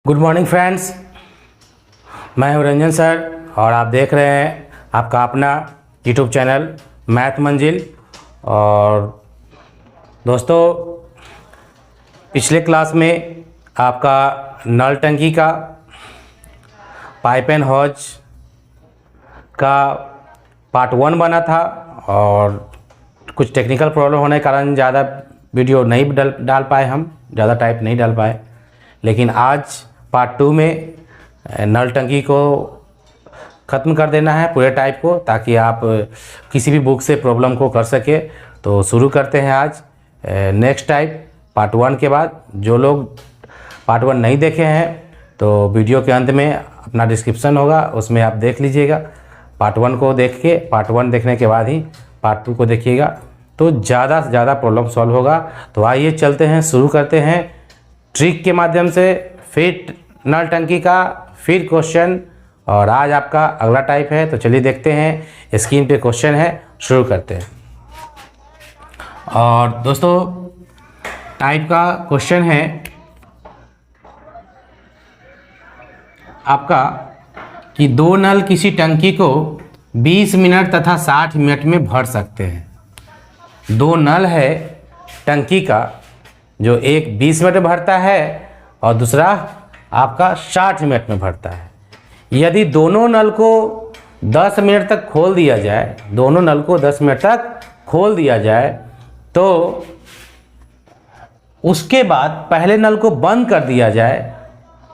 Good morning friends, मैं हूं Ranjan sir और आप देख रहे हैं आपका अपना यूट्यूब चैनल मैथ मंजिल। और दोस्तों, पिछले क्लास में आपका नल टंकी का पाइप एंड हौज का पार्ट 1 बना था और कुछ टेक्निकल प्रॉब्लम होने के कारण ज़्यादा वीडियो नहीं डाल पाए, हम ज़्यादा टाइप नहीं डाल पाए। लेकिन आज पार्ट 2 में नल टंकी को ख़त्म कर देना है पूरे टाइप को, ताकि आप किसी भी बुक से प्रॉब्लम को कर सके। तो शुरू करते हैं आज नेक्स्ट टाइप पार्ट 1 के बाद। जो लोग पार्ट 1 नहीं देखे हैं तो वीडियो के अंत में अपना डिस्क्रिप्शन होगा, उसमें आप देख लीजिएगा। पार्ट 1 को देख के, पार्ट 1 देखने के बाद ही पार्ट 2 को देखिएगा, तो ज़्यादा से ज़्यादा प्रॉब्लम सॉल्व होगा। तो आइए चलते हैं, शुरू करते हैं ट्रिक के माध्यम से, फिर नल टंकी का, फिर क्वेश्चन। और आज आपका अगला टाइप है, तो चलिए देखते हैं। स्क्रीन पे क्वेश्चन है, शुरू करते हैं। और दोस्तों, टाइप का क्वेश्चन है आपका कि दो नल किसी टंकी को 20 मिनट तथा 60 मिनट में भर सकते हैं। दो नल है टंकी का, जो एक 20 मिनट में भरता है और दूसरा आपका 60 मिनट में भरता है। यदि दोनों नल को 10 मिनट तक खोल दिया जाए, दोनों नल को 10 मिनट तक खोल दिया जाए, तो उसके बाद पहले नल को बंद कर दिया जाए,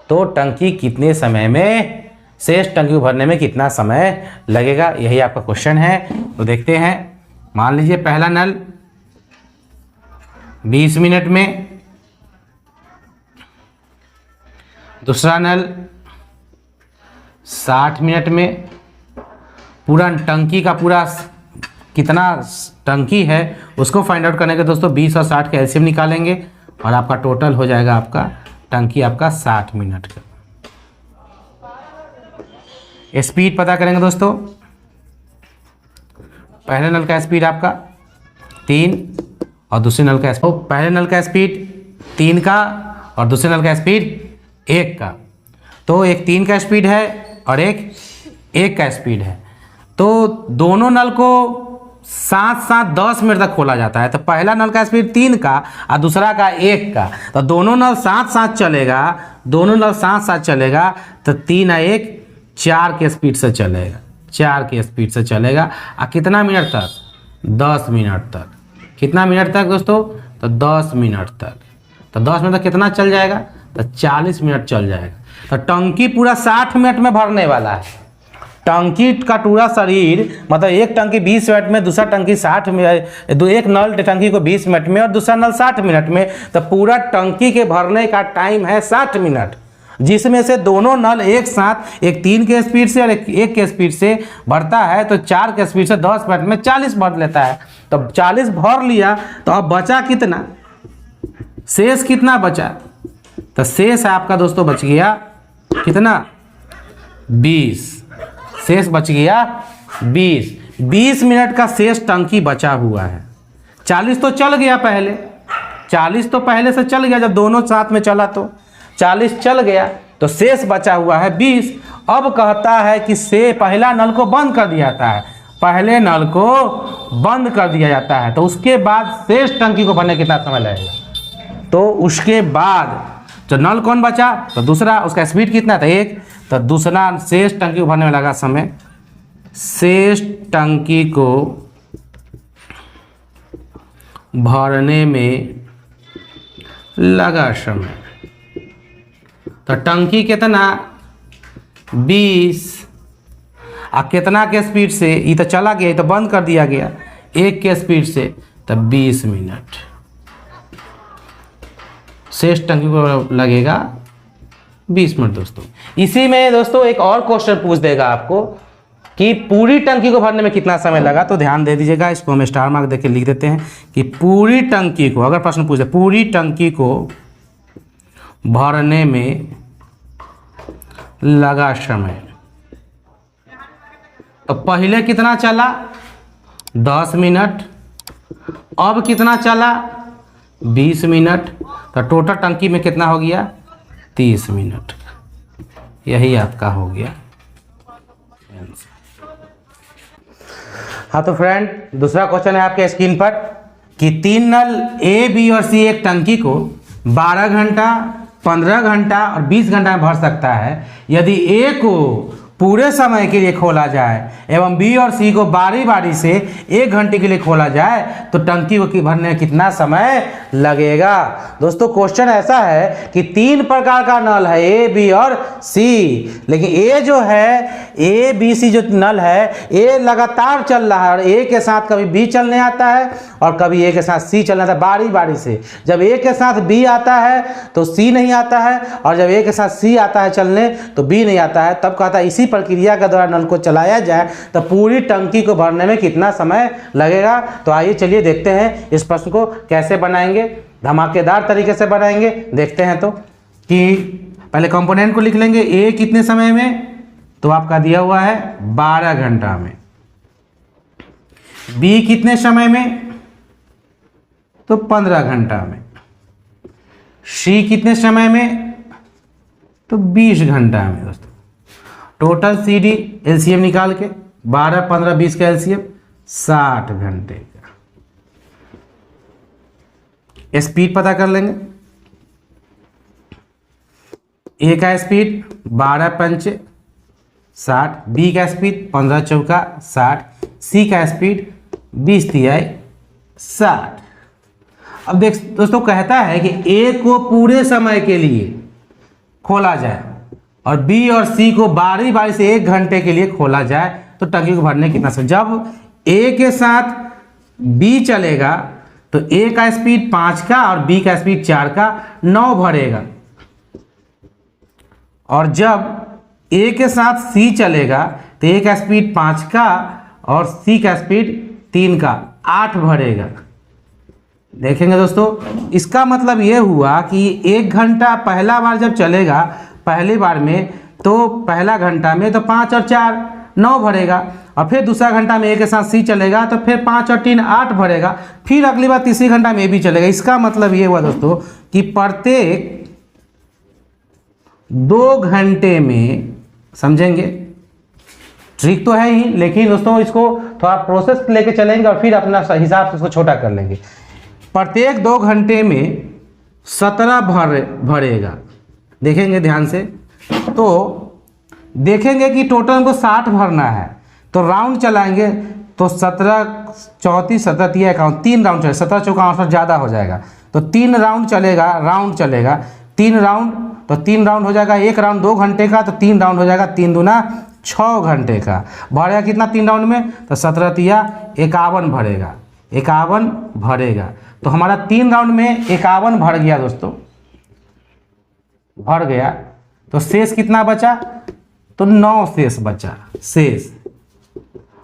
तो टंकी कितने समय में, शेष टंकी को भरने में कितना समय लगेगा, यही आपका क्वेश्चन है। तो देखते हैं। मान लीजिए पहला नल 20 मिनट में, दूसरा नल 60 मिनट में। पूरा टंकी का पूरा कितना टंकी है उसको फाइंड आउट करने के दोस्तों 20 और 60 का एलसीएम निकालेंगे और आपका टोटल हो जाएगा आपका टंकी आपका 60 मिनट का। स्पीड पता करेंगे दोस्तों। पहले नल का स्पीड आपका 3 और दूसरे नल का स्पीड, पहले नल का स्पीड 3 का और दूसरे नल का स्पीड 1 का। तो एक 3 का स्पीड है और एक 1 का स्पीड है। तो दोनों नल को साथ साथ 10 मिनट तक खोला जाता है। तो पहला नल का स्पीड 3 का और दूसरा का 1 का, तो दोनों नल साथ साथ चलेगा, दोनों नल साथ साथ चलेगा, तो 3 और 1 4 के स्पीड से चलेगा, 4 के स्पीड से चलेगा। और कितना मिनट तक? 10 मिनट तक। कितना मिनट तक दोस्तों? तो 10 मिनट तक। तो 10 मिनट तक कितना चल जाएगा? तो 40 मिनट चल जाएगा। तो टंकी पूरा 60 मिनट में भरने वाला है। टंकी का पूरा शरीर, मतलब एक टंकी 20 मिनट में, दूसरा टंकी 60 में, एक नल टंकी को 20 मिनट में और दूसरा नल 60 मिनट में। तो पूरा टंकी के भरने का टाइम है 60 मिनट, जिसमें से दोनों नल एक साथ, एक 3 के स्पीड से और एक 1 के स्पीड से भरता है। तो 4 के स्पीड से 10 मिनट में 40 भर लेता है। तो 40 भर लिया, तो अब बचा कितना? शेष कितना बचा? तो शेष आपका दोस्तों बच गया कितना? 20। शेष बच गया 20 मिनट का शेष टंकी बचा हुआ है। 40 तो चल गया पहले, 40 तो पहले से चल गया, जब दोनों साथ में चला तो 40 चल गया, तो शेष बचा हुआ है 20। अब कहता है कि से पहला नल को बंद कर दिया जाता है, पहले नल को बंद कर दिया जाता है, तो उसके बाद शेष टंकी को भरने कितना समय लगेगा? तो उसके बाद जो नल कौन बचा? तो दूसरा, उसका स्पीड कितना था? 1। तो दूसरा शेष टंकी को भरने में लगा समय, शेष टंकी को भरने में लगा समय। तो टंकी कितना? 20। और कितना के स्पीड से? ये तो चला गया, ये तो बंद कर दिया गया, 1 के स्पीड से, तो 20 मिनट। शेष टंकी को लगेगा 20 मिनट दोस्तों। इसी में दोस्तों एक और क्वेश्चन पूछ देगा आपको कि पूरी टंकी को भरने में कितना समय लगा। तो ध्यान दे दीजिएगा, इसको हम स्टार मार्क देके लिख देते हैं कि पूरी टंकी को, अगर प्रश्न पूछे पूरी टंकी को भरने में लगा समय, तो पहले कितना चला? 10 मिनट। अब कितना चला? 20 मिनट। तो टोटल टंकी में कितना हो गया? 30 मिनट। यही आपका हो गया आंसर। हाँ तो फ्रेंड, दूसरा क्वेश्चन है आपके स्क्रीन पर कि 3 नल ए, बी और सी एक टंकी को 12 घंटा, 15 घंटा और 20 घंटा में भर सकता है। यदि ए को पूरे समय के लिए खोला जाए एवं बी और सी को बारी बारी से 1 घंटे के लिए खोला जाए तो टंकी को भरने में कितना समय लगेगा। दोस्तों क्वेश्चन ऐसा है कि 3 प्रकार का नल है, ए, बी और सी, लेकिन ए जो है, ए बी सी जो नल है, ए लगातार चल रहा है और ए के साथ कभी बी चलने आता है और कभी ए के साथ सी चलने आता है बारी बारी से। जब ए के साथ बी आता है तो सी नहीं आता है और जब ए के साथ सी आता है चलने तो बी नहीं आता है। तब कहता है इसी प्रक्रिया के द्वारा नल को चलाया जाए तो पूरी टंकी को भरने में कितना समय लगेगा। तो आइए चलिए देखते हैं इस प्रश्न को कैसे बनाएंगे, धमाकेदार तरीके से बनाएंगे। देखते हैं तो कि पहले कंपोनेंट को लिख लेंगे। ए कितने समय में, तो आपका दिया हुआ है 12 घंटा में। बी कितने समय में, तो 15 घंटा में। सी कितने समय में, तो 20 घंटा में। दोस्तों टोटल सी डी एलसीएम निकाल के 12, 15, 20 का एलसीएम 60 घंटे का। स्पीड पता कर लेंगे। ए का स्पीड 12 पंचे 60, बी का स्पीड 15 चौका 60, सी का स्पीड 20 तिहाई 60। अब देख दोस्तों, कहता है कि ए को पूरे समय के लिए खोला जाए और बी और सी को बारी बारी से 1 घंटे के लिए खोला जाए तो टंकी को भरने कितना समय। जब ए के साथ बी चलेगा तो ए का स्पीड 5 का और बी का स्पीड 4 का 9 भरेगा, और जब ए के साथ सी चलेगा तो ए का स्पीड 5 का और सी का स्पीड 3 का 8 भरेगा। देखेंगे दोस्तों, इसका मतलब ये हुआ कि 1 घंटा पहला बार जब चलेगा पहली बार में तो पहला घंटा में तो 5 और 4 9 भरेगा, और फिर दूसरा घंटा में ए के साथ सी चलेगा तो फिर 5 और 3 8 भरेगा, फिर अगली बार तीसरी घंटा में ए भी चलेगा। इसका मतलब ये हुआ दोस्तों कि प्रत्येक 2 घंटे में, समझेंगे ट्रिक तो है ही, लेकिन दोस्तों इसको थोड़ा प्रोसेस लेके चलेंगे और फिर अपना हिसाब से इसको छोटा कर लेंगे। प्रत्येक 2 घंटे में 17 भरेगा। देखेंगे ध्यान से, तो देखेंगे कि टोटल हमको 60 भरना है तो राउंड चलाएंगे तो 17 34 17 3 51 3 राउंड चलेगा, 17 चौका 68 ज़्यादा हो जाएगा तो 3 राउंड चलेगा, 3 राउंड तो 3 राउंड हो जाएगा। 1 राउंड 2 घंटे का तो 3 राउंड हो जाएगा, 3 दूना 6 घंटे का। भरेगा कितना 3 राउंड में, तो 17 तिया 51 भरेगा, 51 भरेगा। तो हमारा 3 राउंड में 51 भर गया दोस्तों, भर गया। तो शेष कितना बचा, तो 9 शेष बचा शेष।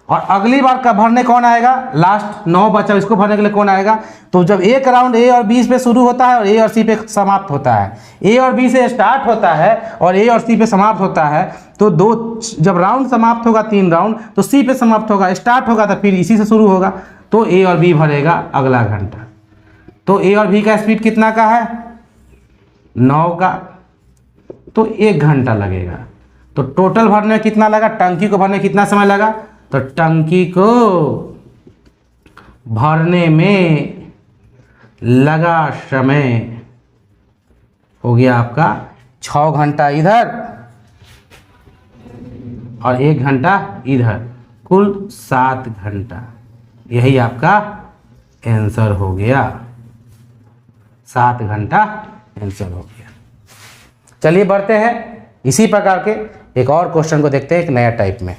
और अगली बार का भरने कौन आएगा, लास्ट 9 बचा, इसको भरने के लिए कौन आएगा। तो जब एक राउंड ए और बी पे शुरू होता है और ए और सी पे समाप्त होता है, ए और बी से स्टार्ट होता है और ए और सी पे समाप्त होता है, तो जब राउंड समाप्त होगा 3 राउंड तो सी पे समाप्त होगा, स्टार्ट होगा तो फिर इसी से शुरू होगा, तो ए और बी भरेगा अगला घंटा। तो ए और बी का स्पीड कितना का है, 9 का, तो 1 घंटा लगेगा। तो टोटल भरने में कितना लगा, टंकी को भरने में कितना समय लगा, तो टंकी को भरने में लगा समय हो गया आपका 6 घंटा इधर और 1 घंटा इधर, कुल 7 घंटा। यही आपका आंसर हो गया, 7 घंटा आंसर हो गया। चलिए बढ़ते हैं, इसी प्रकार के एक और क्वेश्चन को देखते हैं, एक नया टाइप में।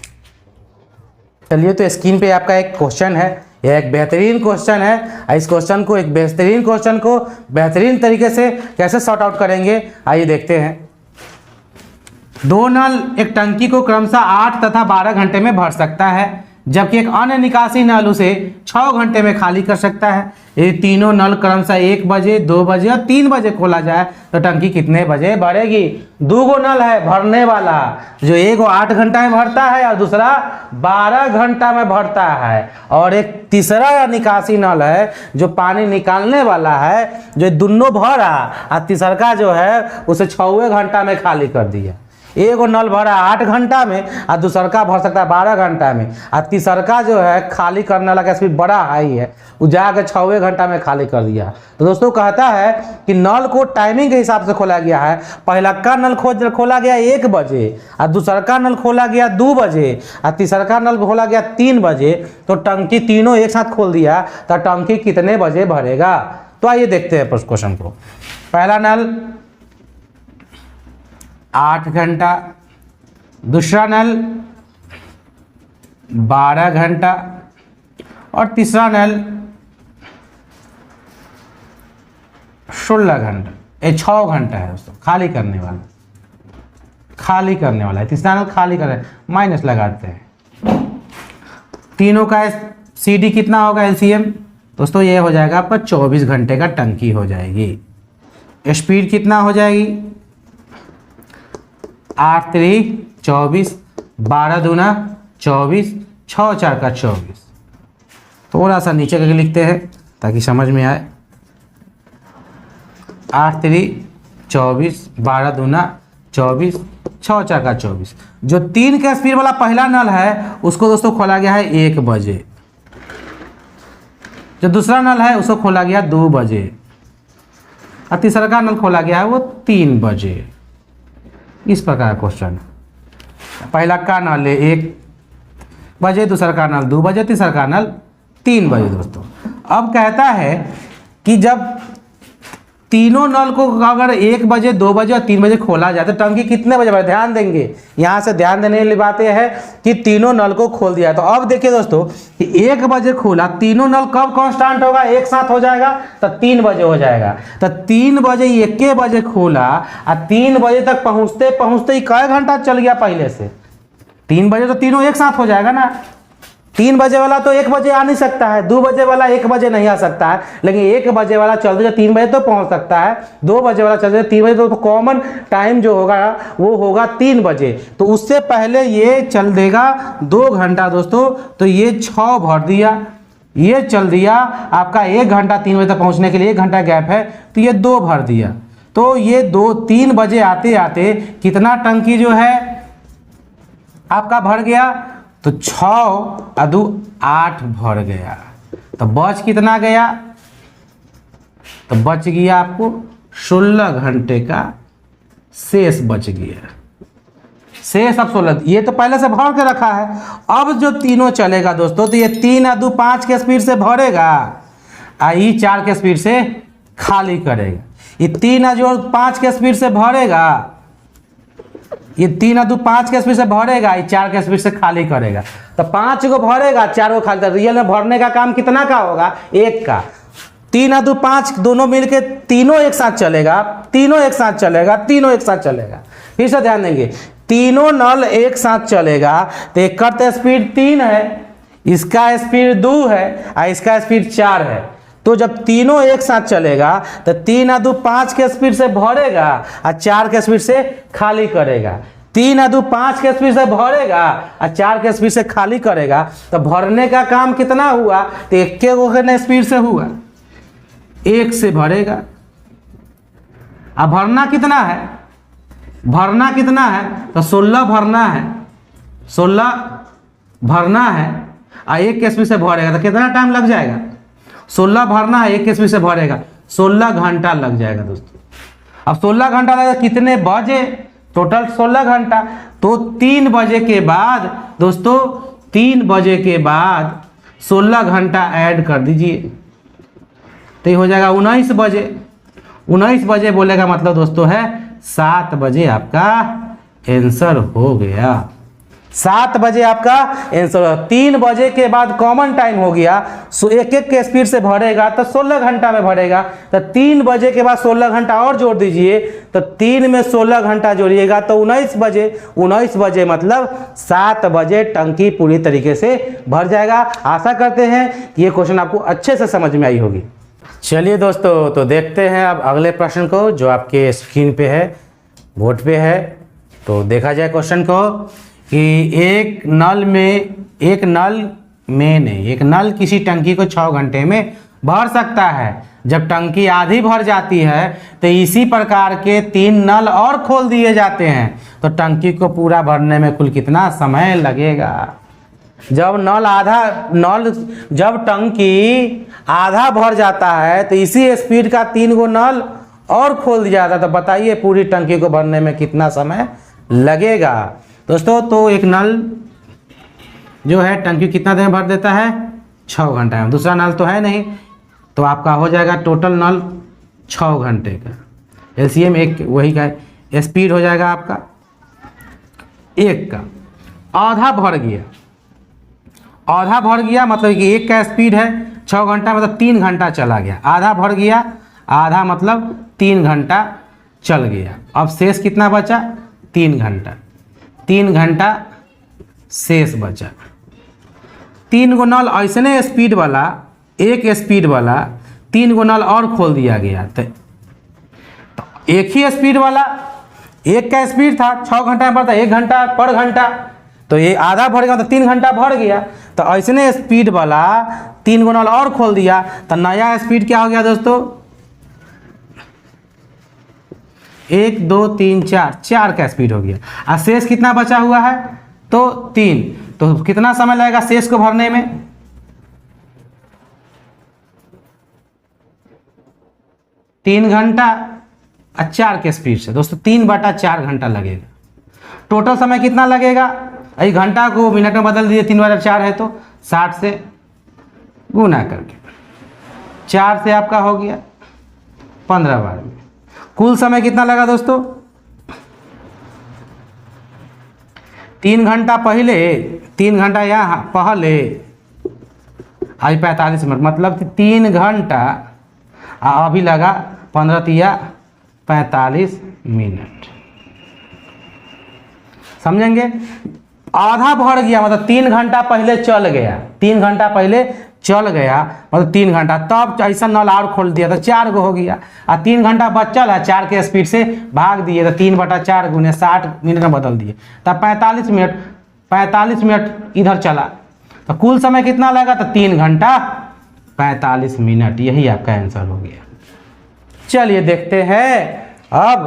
चलिए, तो स्क्रीन पे आपका एक क्वेश्चन है, यह एक बेहतरीन क्वेश्चन है। इस क्वेश्चन को, एक बेहतरीन क्वेश्चन को बेहतरीन तरीके से कैसे सॉर्ट आउट करेंगे, आइए देखते हैं। 2 नल एक टंकी को क्रमशः 8 तथा 12 घंटे में भर सकता है। जबकि एक अन्य निकासी नल उसे 6 घंटे में खाली कर सकता है। ये तीनों नल क्रमशः 1 बजे, 2 बजे और 3 बजे खोला जाए तो टंकी कितने बजे भरेगी? 2 नल है भरने वाला, जो एक 8 घंटा में भरता है और दूसरा 12 घंटा में भरता है, और एक तीसरा निकासी नल है जो पानी निकालने वाला है, जो दोनों भरा और तीसरा जो है उसे 6 घंटा में खाली कर दिया। एगो नल भरा 8 घंटा में और दूसरका भर सकता है 12 घंटा में, और तीसरका जो है खाली करने वाला का स्पीड बड़ा हाई है, वो जाकर 6 घंटा में खाली कर दिया। तो दोस्तों कहता है कि नल को टाइमिंग के हिसाब से खोला गया है। पहला का नल खोला गया 1 बजे और दूसरका नल खोला गया 2 बजे और तीसरका नल खोला गया 3 बजे, तो टंकी तीनों एक साथ खोल दिया तो टंकी कितने बजे भरेगा? तो आइए देखते हैं क्वेश्चन को। पहला नल 8 घंटा, दूसरा नल 12 घंटा और तीसरा नल 16 घंटा। ये 6 घंटा है दोस्तों खाली करने वाला, है। तीसरा नल खाली कर रहे हैं, माइनस लगाते हैं। तीनों का CD कितना होगा LCM? दोस्तों ये हो जाएगा आपका 24 घंटे का टंकी हो जाएगी। स्पीड कितना हो जाएगी? 8 3 24, 12 दूना 24, 6 4 का 24। थोड़ा सा नीचे करके लिखते हैं ताकि समझ में आए। 8 3 24, 12 दूना 24, 6 4 का 24। जो 3 का स्पीड वाला पहला नल है उसको दोस्तों खोला गया है 1 बजे। जो दूसरा नल है उसको खोला गया 2 बजे और तीसरा का नल खोला गया है वो 3 बजे। इस प्रकार क्वेश्चन, पहला का नल 1 बजे, दूसरा का नल 2 बजे, तीसरा का नल 3 बजे। दोस्तों अब कहता है कि जब तीनों नल को अगर 1 बजे, 2 बजे और 3 बजे खोला जाए तो टंकी कितने बजे भरे? ध्यान देंगे, यहाँ से ध्यान देने वाली बात यह है कि तीनों नल को खोल दिया। तो अब देखिए दोस्तों कि 1 बजे खोला, तीनों नल कब कांस्टेंट होगा? एक साथ हो जाएगा तो 3 बजे हो जाएगा। तो 3 बजे 1 बजे खोला और 3 बजे तक पहुँचते पहुँचते ही कई घंटा चल गया पहले से? 3 बजे तो तीनों एक साथ हो जाएगा ना। 3 बजे वाला तो 1 बजे आ नहीं सकता है, 2 बजे वाला 1 बजे नहीं आ सकता है, लेकिन 1 बजे वाला चलते 3 बजे तो पहुंच सकता है, 2 बजे वाला चलते 3 बजे तो कॉमन टाइम जो होगा वो होगा 3 बजे। तो उससे पहले ये चल देगा 2 घंटा दोस्तों। तो ये 6 भर दिया, ये चल दिया आपका 1 घंटा, 3 बजे तक पहुँचने के लिए 1 घंटा गैप है, तो ये 2 भर दिया। तो ये 3 बजे आते आते कितना टंकी जो है आपका भर गया? तो 6 और 2 8 भर गया। तो बच कितना गया? तो बच गया आपको 16 घंटे का शेष बच गया। शेष अब 16, ये तो पहले से भर के रखा है। अब जो तीनों चलेगा दोस्तों तो ये 3 और 2 5 के स्पीड से भरेगा और ये 4 के स्पीड से खाली करेगा। ये 3 और जो 5 के स्पीड से भरेगा, ये 3 और 2 5 के स्पीड से भरेगा, ये 4 के स्पीड से खाली करेगा। तो 5 को भरेगा, 4 को खाली करेगा। रियल में भरने का काम कितना का होगा? 1 का। 3 और 2 5 दोनों मिलके तीनों एक साथ चलेगा, तीनों एक साथ चलेगा, तीनों एक साथ चलेगा। फिर से ध्यान देंगे, तीनों नल एक साथ चलेगा तो एक का स्पीड 3 है, इसका स्पीड 2 है और इसका स्पीड 4 है। तो जब तीनों एक साथ चलेगा तो 3 और 2 5 के स्पीड से भरेगा और 4 के स्पीड से खाली करेगा। 3 और 2 5 के स्पीड से भरेगा और 4 के स्पीड से खाली करेगा। तो भरने का काम कितना हुआ? तो 1 के स्पीड से हुआ, 1 से भरेगा। अब भरना कितना है? भरना कितना है? तो 16 भरना है, 16 भरना है और 1 के स्पीड से भरेगा। तो कितना टाइम लग जाएगा? 16 भरना है, 1 के स्पीड से भरेगा, 16 घंटा लग जाएगा दोस्तों। अब 16 घंटा लगेगा, कितने बजे? टोटल 16 घंटा। तो 3 बजे के बाद दोस्तों, 3 बजे के बाद 16 घंटा ऐड कर दीजिए तो ये हो जाएगा 19 बजे। 19 बजे बोलेगा मतलब दोस्तों है 7 बजे आपका आंसर हो गया। 7 बजे आपका आंसर। 3 बजे के बाद कॉमन टाइम हो गया, सो एक एक के स्पीड से भरेगा तो 16 घंटा में भरेगा। तो 3 बजे के बाद 16 घंटा और जोड़ दीजिए, तो 3 में 16 घंटा जोड़िएगा तो 19 बजे। 19 बजे मतलब 7 बजे टंकी पूरी तरीके से भर जाएगा। आशा करते हैं कि ये क्वेश्चन आपको अच्छे से समझ में आई होगी। चलिए दोस्तों, तो देखते हैं अब अगले प्रश्न को जो आपके स्क्रीन पे है, बोर्ड पे है। तो देखा जाए क्वेश्चन को कि एक नल किसी टंकी को 6 घंटे में भर सकता है। जब टंकी आधी भर जाती है तो इसी प्रकार के 3 नल और खोल दिए जाते हैं, तो टंकी को पूरा भरने में कुल कितना समय लगेगा। जब टंकी आधा भर जाता है तो इसी स्पीड का 3 गो नल और खोल दिया जाता है, तो बताइए पूरी टंकी को भरने में कितना समय लगेगा। दोस्तों, तो एक नल जो है टंकी कितना देर में भर देता है, 6 घंटा में। दूसरा नल तो है नहीं, तो आपका हो जाएगा टोटल नल 6 घंटे का। एलसीएम एक वही का स्पीड हो जाएगा आपका एक का। आधा भर गया मतलब कि एक का स्पीड है 6 घंटा, मतलब 3 घंटा चला गया। आधा भर गया, आधा मतलब 3 घंटा चल गया। अब शेष कितना बचा, 3 घंटा। 3 घंटा शेष बचा। 3 गो नल ऐसने स्पीड वाला, एक स्पीड वाला 3 गो नल और खोल दिया गया। तो एक ही स्पीड वाला, एक का स्पीड था 6 घंटा में भरता, 1 घंटा पर घंटा, तो ये आधा भर गया तो 3 घंटा भर गया। तो ऐसने स्पीड वाला 3 गो नल और खोल दिया, तो नया स्पीड क्या हो गया दोस्तों, 1 2 3 4 का स्पीड हो गया। और शेष कितना बचा हुआ है, तो 3। तो कितना समय लगेगा शेष को भरने में, 3 घंटा और 4 के स्पीड से दोस्तों 3/4 घंटा लगेगा। टोटल समय कितना लगेगा, एक घंटा को मिनट में बदल दिए, 3/4 है तो 60 से गुना करके 4 से आपका हो गया 15 बार में। कुल समय कितना लगा दोस्तों, 3 घंटा पहले, 3 घंटा यहाँ पहले, आज 45 मिनट, मतलब 3 घंटा अभी लगा 15 तिया 45 मिनट। समझेंगे, आधा भर गया मतलब 3 घंटा पहले चल गया, 3 घंटा पहले चल गया मतलब 3 घंटा, तब ऐसा नल और खोल दिया तो 4 गो हो गया। और 3 घंटा बचल है, 4 के स्पीड से भाग दिए तो 3/4 गुने 60 मिनट में बदल दिए, तब 45 मिनट इधर चला। तो कुल समय कितना लगा, तो 3 घंटा 45 मिनट। यही आपका आंसर हो गया। चलिए देखते हैं अब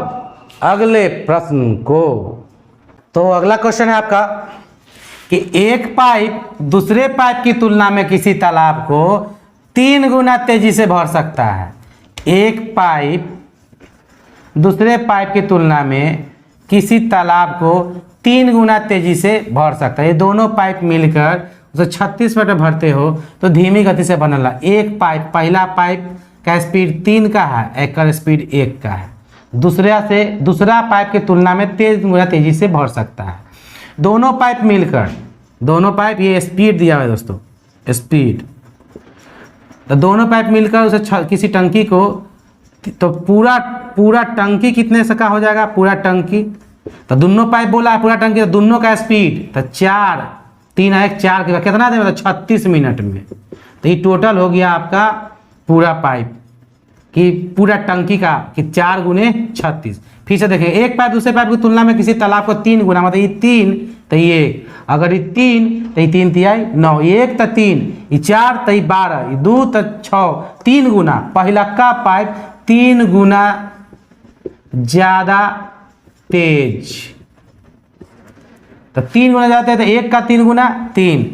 अगले प्रश्न को। तो अगला क्वेश्चन है आपका कि एक पाइप दूसरे पाइप की तुलना में किसी तालाब को 3 गुना तेजी से भर सकता है। एक पाइप दूसरे पाइप की तुलना में किसी तालाब को 3 गुना तेजी से भर सकता है। ये दोनों पाइप मिलकर उसे 36 मिनट में भरते हो तो धीमी गति से बनला। एक पाइप, पहला पाइप का स्पीड 3 का है, एक का स्पीड 1 का है। दूसरा पाइप की तुलना में 3 गुना तेजी से भर सकता है। दोनों पाइप मिलकर, दोनों पाइप, ये स्पीड दिया है दोस्तों, स्पीड, तो दोनों पाइप मिलकर उसे किसी टंकी को, तो पूरा टंकी कितने से का हो जाएगा, पूरा टंकी, तो दोनों पाइप बोला है पूरा टंकी, तो दोनों का स्पीड तो 4, 3 1 4 के कितना देगा, 36 मिनट में। तो ये टोटल हो गया आपका पूरा पाइप कि पूरा टंकी का कि 4 गुने 36। फिर से देखें, एक पाइप दूसरे पाइप की तुलना में किसी तालाब को 3 गुना, मतलब ये 3 तो ये 1, अगर ये 3 तो ये 3 तिहाई 9, 1 तो 3, ये 4 तो ये 12, ये 2 तो 6, 3 गुना। पहला का पाइप 3 गुना ज़्यादा तेज, तो 3 गुना ज़्यादा तेज, तो 1 का 3 गुना 3,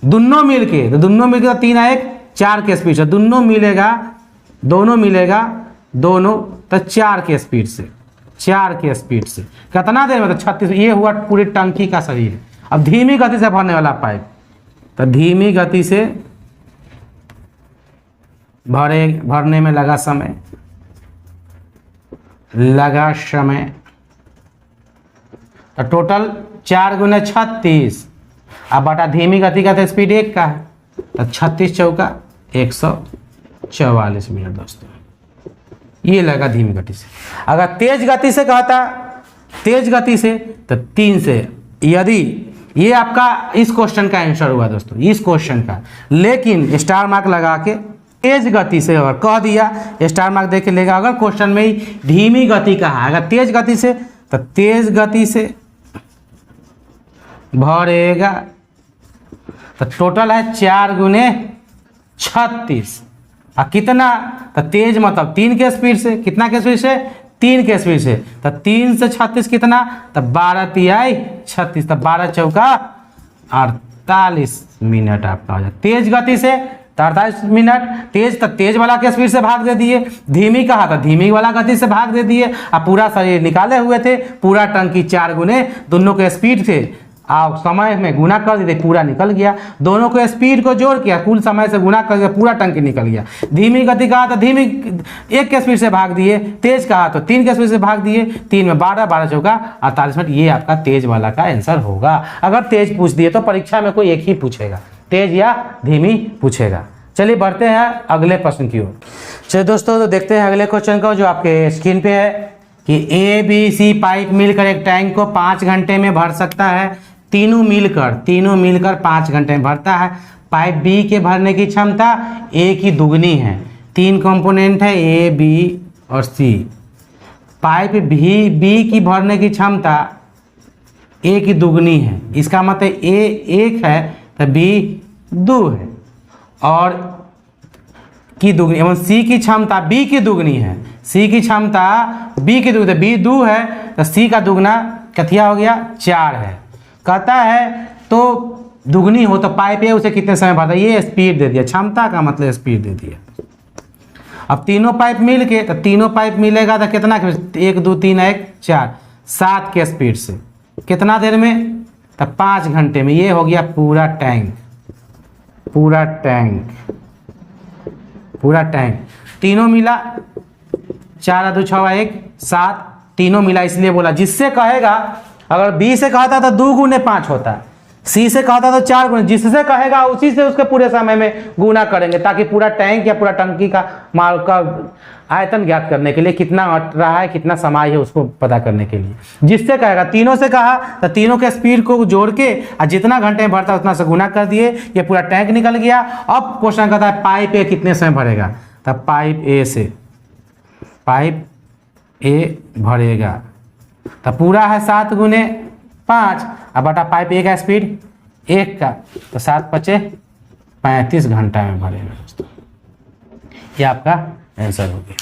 दोनों मिलके तो 3 1 4 के स्पीड से, दोनों मिलेगा तो 4 के स्पीड से, 4 के स्पीड से कितना देर में, तो 36। ये हुआ पूरी टंकी का शरीर। अब धीमी गति से भरने वाला पाइप, तो धीमी गति से भरने में लगा समय तो टोटल 4 गुने 36, अब बटा धीमी गति का तो स्पीड 1 का है, तो 36 चौका 144 मिनट दोस्तों, ये लगा धीमी गति से। अगर तेज गति से कहता, तेज गति से तो 3 से, यदि ये आपका इस क्वेश्चन का आंसर हुआ दोस्तों, इस क्वेश्चन का। लेकिन स्टार मार्क लगा के तेज गति से अगर कह दिया, स्टार मार्क दे के लेगा। अगर क्वेश्चन में ही धीमी गति का है, अगर तेज गति से तो तेज गति से भरेगा, तो टोटल है 4 गुने 36। और कितना, तो तेज मतलब 3 के स्पीड से, कितना के स्पीड से, 3 के स्पीड से, तो 3 से 36 कितना, तो 12 तिहाई 36, तो 12 चौका 48 मिनट आपका हो जाए। तेज गति से तो 48 मिनट, तेज तो तेज वाला के स्पीड से भाग दे दिए, धीमी कहा तो धीमी वाला गति से भाग दे दिए, और पूरा शरीर निकाले हुए थे, पूरा टंकी 4 गुने दोनों के स्पीड थे, आप समय में गुना कर देते, पूरा निकल गया। दोनों को स्पीड को जोड़ किया, कुल समय से गुना कर दिया, पूरा टंकी निकल गया। धीमी गति कहा तो धीमी 1 के स्पीड से भाग दिए, तेज कहा तो 3 के स्पीड से भाग दिए, 3 में 12, 12 चौका 48 मिनट। ये आपका तेज वाला का आंसर होगा। अगर तेज पूछ दिए तो परीक्षा में कोई एक ही पूछेगा, तेज या धीमी पूछेगा। चलिए बढ़ते हैं अगले प्रश्न की ओर। चलिए दोस्तों, तो देखते हैं अगले क्वेश्चन को, जो आपके स्क्रीन पे है कि ABC पाइप मिलकर एक टैंक को 5 घंटे में भर सकता है। तीनों मिलकर 5 घंटे में भरता है। पाइप बी के भरने की क्षमता ए की दुगनी है। 3 कंपोनेंट है ए, बी और सी। पाइप बी की भरने की क्षमता ए की दुगनी है। इसका मतलब ए 1 है तो बी 2 है, और की दुगनी, एवं सी की क्षमता बी की दुगनी है। सी की क्षमता बी की दुगनी, बी 2 है तो सी का दुगना कथिया हो गया 4 है। कहता है तो दुगनी हो तो पाइप है उसे कितने समय भरता है, ये स्पीड दे दिया, क्षमता का मतलब स्पीड दे दिया। अब तीनों पाइप मिल के, तो तीनों पाइप मिलेगा तो कितना, 1 2 3 1 4 7 के स्पीड से कितना देर में, तो 5 घंटे में। ये हो गया पूरा टैंक, पूरा टैंक। तीनों मिला, 4 2 6 1 7, तीनों मिला इसलिए बोला। जिससे कहेगा, अगर बी से कहता तो 2 गुने 5 होता, सी से कहता तो 4 गुने, जिससे कहेगा उसी से उसके पूरे समय में गुना करेंगे, ताकि पूरा टैंक या पूरा टंकी का माल का आयतन ज्ञात करने के लिए, कितना अट रहा है, कितना समय है, उसको पता करने के लिए। जिससे कहेगा, तीनों से कहा तो तीनों के स्पीड को जोड़ के और जितना घंटे में भरता उतना से गुना कर दिए, ये पूरा टैंक निकल गया। अब क्वेश्चन कहता है पाइप ए कितने समय भरेगा, तब पाइप ए भरेगा तो पूरा है 7 गुने 5, अब बटा पाइप ए का स्पीड 1 का, तो 7 5 35 घंटा में भरेगा दोस्तों। ये आपका आंसर हो गया।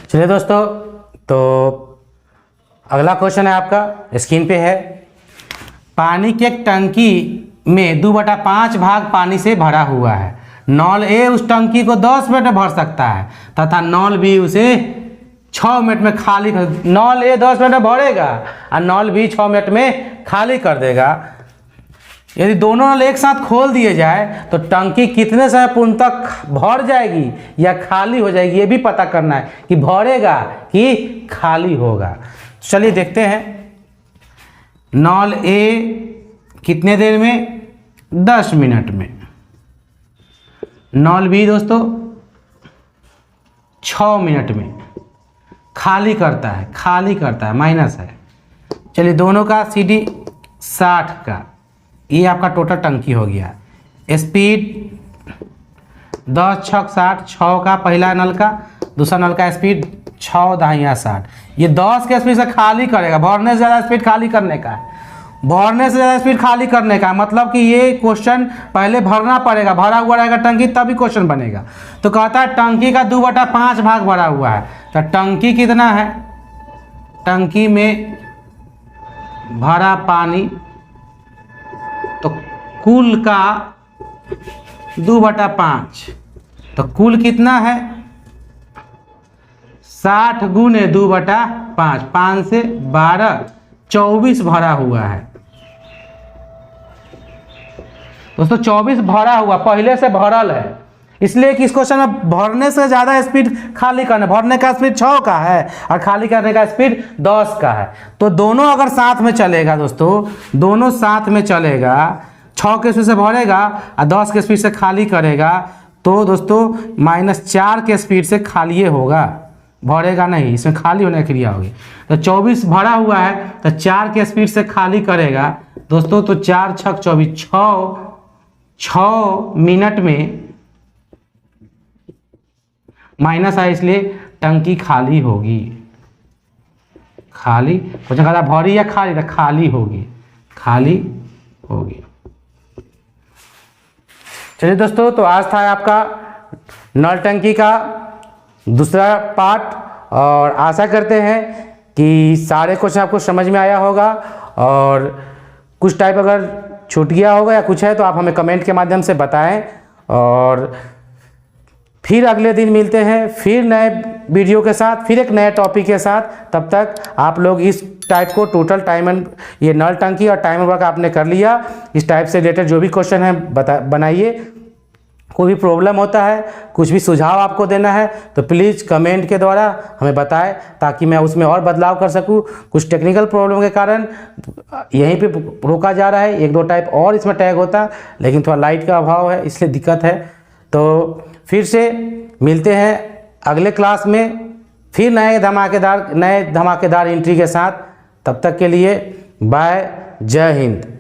चलिए दोस्तों, तो अगला क्वेश्चन है आपका स्क्रीन पे है। पानी की एक टंकी में 2/5 भाग पानी से भरा हुआ है। नल ए उस टंकी को 10 मिनट में भर सकता है तथा नल बी उसे 6 मिनट में खाली कर। नल ए 10 मिनट में भरेगा और नल बी 6 मिनट में खाली कर देगा। यदि दोनों नल एक साथ खोल दिए जाए तो टंकी कितने समय पूर्ण तक भर जाएगी या खाली हो जाएगी, ये भी पता करना है कि भरेगा कि खाली होगा। चलिए देखते हैं। नल ए कितने देर में, 10 मिनट में। नल बी दोस्तों 6 मिनट में खाली करता है, माइनस है। चलिए दोनों का CD 60 का, ये आपका टोटल टंकी हो गया। स्पीड 10 6 60, 6 का पहला नल का, दूसरा नल का स्पीड 6 दाहिया 60। ये 10 के स्पीड से खाली करेगा, भरने से ज़्यादा स्पीड खाली करने का है, भरने से ज़्यादा स्पीड खाली करने का। मतलब कि ये क्वेश्चन पहले भरना पड़ेगा, भरा हुआ रहेगा टंकी तभी क्वेश्चन बनेगा। तो कहता है टंकी का 2/5 भाग भरा हुआ है, तो टंकी कितना है, टंकी में भरा पानी, तो कुल का 2/5, तो कुल कितना है 60 गुने 2/5, 5 से 12 24 भरा हुआ है दोस्तों। 24 भरा हुआ, पहले से भरल है, इसलिए कि इस क्वेश्चन में भरने से ज़्यादा स्पीड खाली करना, भरने का स्पीड 6 का है और खाली करने का स्पीड 10 का है। तो दोनों अगर साथ में चलेगा दोस्तों, दोनों साथ में चलेगा, 6 के स्पीड से भरेगा और 10 के स्पीड से खाली करेगा, तो दोस्तों -4 के स्पीड से खाली होगा, भरेगा नहीं, इसमें खाली होने की क्रिया होगी। तो 24 भरा हुआ है तो 4 के स्पीड से खाली करेगा दोस्तों, तो 4 छक 24, 6 मिनट में माइनस है, इसलिए टंकी खाली होगी। खाली कुछ कहा भरी या खाली, तो खाली होगी, खाली होगी। चलिए दोस्तों, तो आज था आपका नल टंकी का दूसरा पार्ट, और आशा करते हैं कि सारे क्वेश्चन आपको समझ में आया होगा, और कुछ टाइप अगर छूट गया होगा या कुछ है तो आप हमें कमेंट के माध्यम से बताएं। और फिर अगले दिन मिलते हैं फिर नए वीडियो के साथ, फिर एक नए टॉपिक के साथ। तब तक आप लोग इस टाइप को टोटल टाइम एंड ये नल टंकी और टाइमर वर्क आपने कर लिया, इस टाइप से रिलेटेड जो भी क्वेश्चन है बनाइए। कोई भी प्रॉब्लम होता है, कुछ भी सुझाव आपको देना है तो प्लीज़ कमेंट के द्वारा हमें बताएं, ताकि मैं उसमें और बदलाव कर सकूं। कुछ टेक्निकल प्रॉब्लम के कारण यहीं पे रोका जा रहा है, 1-2 टाइप और इसमें टैग होता, लेकिन थोड़ा लाइट का अभाव है इसलिए दिक्कत है। तो फिर से मिलते हैं अगले क्लास में, फिर नए धमाकेदार एंट्री के साथ। तब तक के लिए बाय, जय हिंद।